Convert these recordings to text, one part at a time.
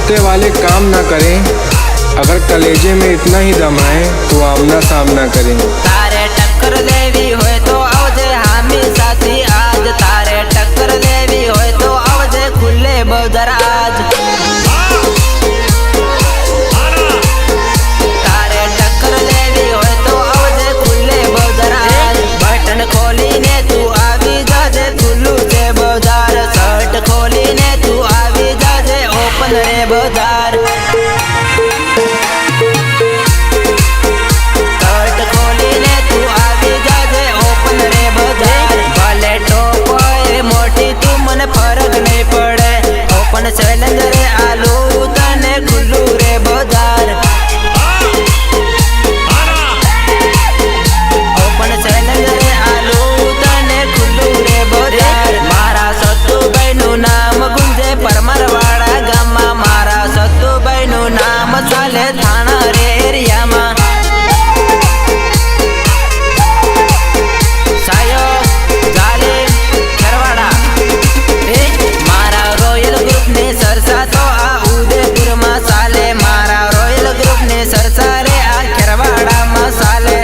कुत्ते वाले काम ना करें। अगर कलेजे में इतना ही दम है तो आमना सामना करें। तारे टक्कर लेवी होय तो आवजे हामी साथी आज। तारे टक्कर लेवी होय तो आवजे खुले बजार आज। तारे टक्कर लेवी होय तो आवजे खुले बजार आज। बटन खोली ने तू आवी जाजे खुल्लू से बजार। शर्ट खोली ने तू आवी जाजे ओपन रे बजार। फरक नहीं पड़े ओपन चैलेंज रे आलू तने खुल्लू रे बजार। ओपन चैलेंज रे आलू तने खुल्लू रे बजार। मारा सत्तू भाई नु नाम गुंजे परमारवाड़ा गामा। मारा सत्तू भाई नु नाम चाले थाना रे एरिया मा। सरसा तो आ उदयपुर मसाले। मारा रॉयल ग्रुप ने सरसा रे आ खेरवाड़ा मसाले।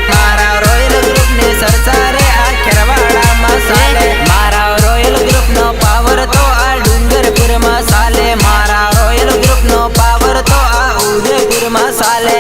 मारा रॉयल ग्रुप ने सरसा रे आ खेरवाड़ा मसाले। मारा रॉयल ग्रुप नो पावर तो आ डूंगरपुर मसाले। मारा रॉयल ग्रुप नो पावर तो आ उदयपुर मसाले।